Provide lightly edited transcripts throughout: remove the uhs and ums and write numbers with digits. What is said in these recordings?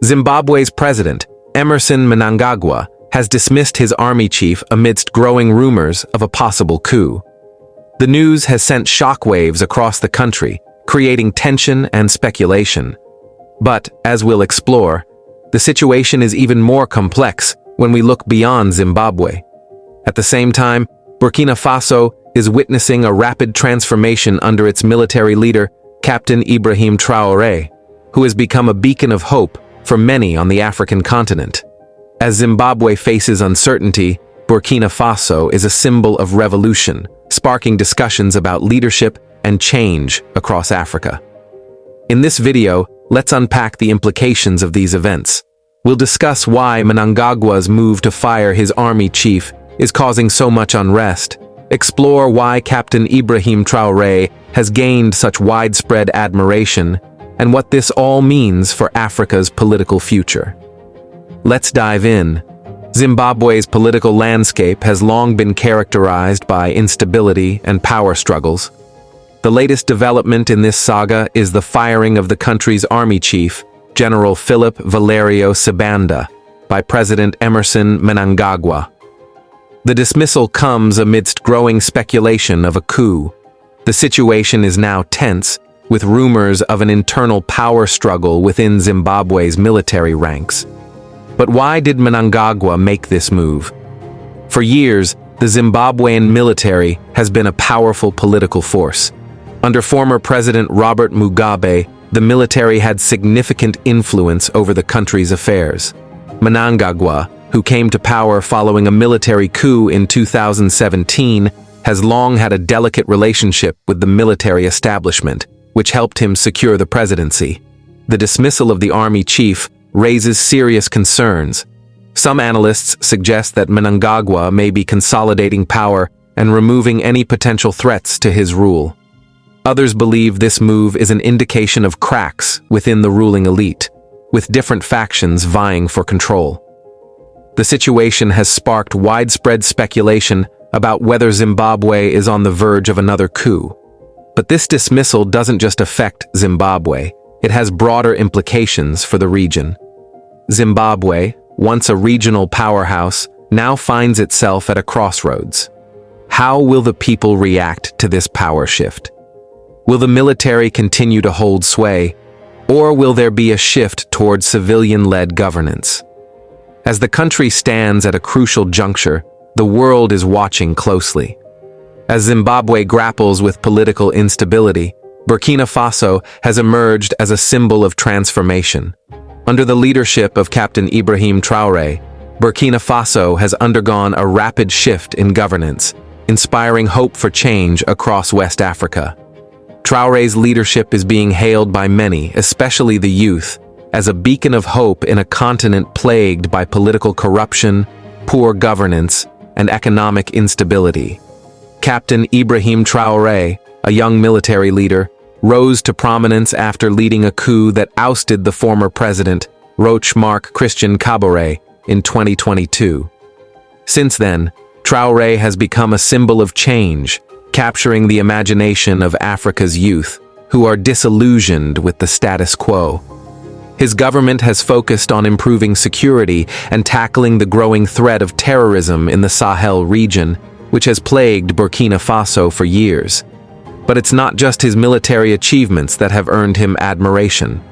Zimbabwe's President, Emmerson Mnangagwa, has dismissed his army chief amidst growing rumors of a possible coup. The news has sent shockwaves across the country, creating tension and speculation. But, as we'll explore, the situation is even more complex when we look beyond Zimbabwe. At the same time, Burkina Faso is witnessing a rapid transformation under its military leader, Captain Ibrahim Traoré, who has become a beacon of hope for many on the African continent. As Zimbabwe faces uncertainty, Burkina Faso is a symbol of revolution, sparking discussions about leadership and change across Africa. In this video, let's unpack the implications of these events. We'll discuss why Mnangagwa's move to fire his army chief is causing so much unrest, explore why Captain Ibrahim Traoré has gained such widespread admiration, and what this all means for Africa's political future. Let's dive in. Zimbabwe's political landscape has long been characterized by instability and power struggles. The latest development in this saga is the firing of the country's army chief, General Philip Valerio Sibanda, by President Emmerson Mnangagwa. The dismissal comes amidst growing speculation of a coup. The situation is now tense, with rumors of an internal power struggle within Zimbabwe's military ranks. But why did Mnangagwa make this move? For years, the Zimbabwean military has been a powerful political force. Under former President Robert Mugabe, the military had significant influence over the country's affairs. Mnangagwa, who came to power following a military coup in 2017, has long had a delicate relationship with the military establishment, which helped him secure the presidency. The dismissal of the army chief raises serious concerns. Some analysts suggest that Mnangagwa may be consolidating power and removing any potential threats to his rule. Others believe this move is an indication of cracks within the ruling elite, with different factions vying for control. The situation has sparked widespread speculation about whether Zimbabwe is on the verge of another coup. But this dismissal doesn't just affect Zimbabwe, it has broader implications for the region. Zimbabwe, once a regional powerhouse, now finds itself at a crossroads. How will the people react to this power shift? Will the military continue to hold sway, or will there be a shift towards civilian-led governance? As the country stands at a crucial juncture, the world is watching closely. As Zimbabwe grapples with political instability, Burkina Faso has emerged as a symbol of transformation. Under the leadership of Captain Ibrahim Traoré, Burkina Faso has undergone a rapid shift in governance, inspiring hope for change across West Africa. Traoré's leadership is being hailed by many, especially the youth, as a beacon of hope in a continent plagued by political corruption, poor governance, and economic instability. Captain Ibrahim Traoré, a young military leader, rose to prominence after leading a coup that ousted the former president, Roch-Marc Christian Kabore, in 2022. Since then, Traoré has become a symbol of change, capturing the imagination of Africa's youth, who are disillusioned with the status quo. His government has focused on improving security and tackling the growing threat of terrorism in the Sahel region, which has plagued Burkina Faso for years. But it's not just his military achievements that have earned him admiration.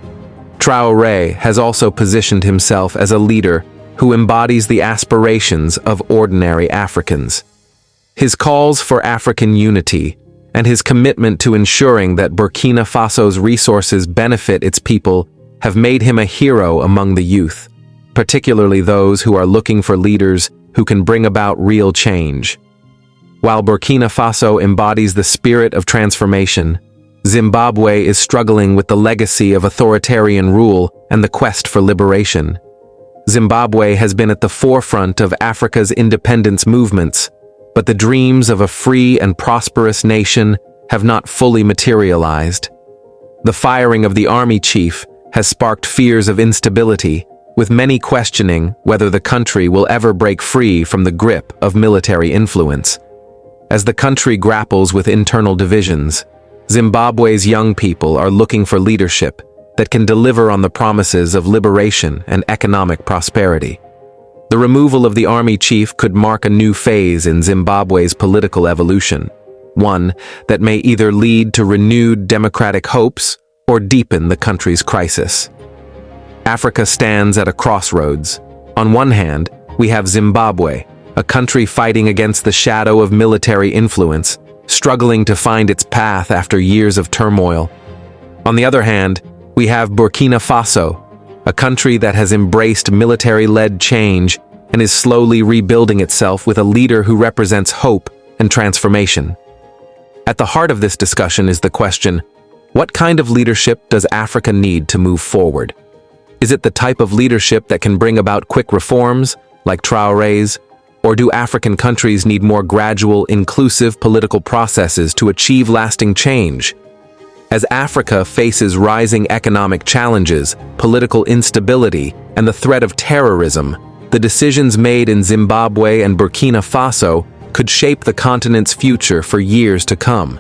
Traoré has also positioned himself as a leader who embodies the aspirations of ordinary Africans. His calls for African unity and his commitment to ensuring that Burkina Faso's resources benefit its people have made him a hero among the youth, particularly those who are looking for leaders who can bring about real change. While Burkina Faso embodies the spirit of transformation, Zimbabwe is struggling with the legacy of authoritarian rule and the quest for liberation. Zimbabwe has been at the forefront of Africa's independence movements, but the dreams of a free and prosperous nation have not fully materialized. The firing of the army chief has sparked fears of instability, with many questioning whether the country will ever break free from the grip of military influence. As the country grapples with internal divisions, Zimbabwe's young people are looking for leadership, that can deliver on the promises of liberation and economic prosperity. The removal of the army chief could mark a new phase in Zimbabwe's political evolution, one that may either lead to renewed democratic hopes or deepen the country's crisis. Africa stands at a crossroads. On one hand, we have Zimbabwe, a country fighting against the shadow of military influence, struggling to find its path after years of turmoil. On the other hand, we have Burkina Faso, a country that has embraced military-led change and is slowly rebuilding itself with a leader who represents hope and transformation. At the heart of this discussion is the question, what kind of leadership does Africa need to move forward? Is it the type of leadership that can bring about quick reforms, like Traoré's, or do African countries need more gradual, inclusive political processes to achieve lasting change? As Africa faces rising economic challenges, political instability, and the threat of terrorism, the decisions made in Zimbabwe and Burkina Faso could shape the continent's future for years to come.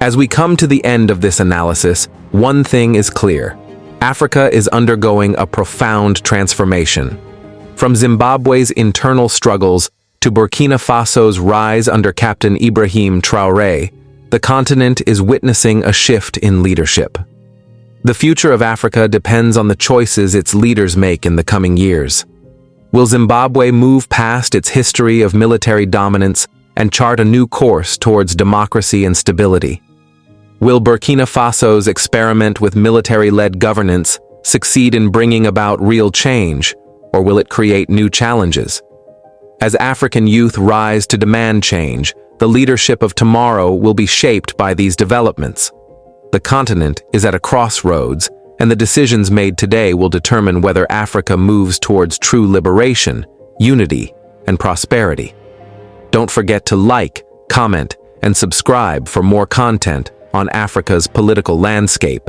As we come to the end of this analysis, one thing is clear. Africa is undergoing a profound transformation. From Zimbabwe's internal struggles to Burkina Faso's rise under Captain Ibrahim Traoré, the continent is witnessing a shift in leadership. The future of Africa depends on the choices its leaders make in the coming years. Will Zimbabwe move past its history of military dominance and chart a new course towards democracy and stability? Will Burkina Faso's experiment with military-led governance succeed in bringing about real change, or will it create new challenges? As African youth rise to demand change, the leadership of tomorrow will be shaped by these developments. The continent is at a crossroads, and the decisions made today will determine whether Africa moves towards true liberation, unity, and prosperity. Don't forget to like, comment, and subscribe for more content on Africa's political landscape.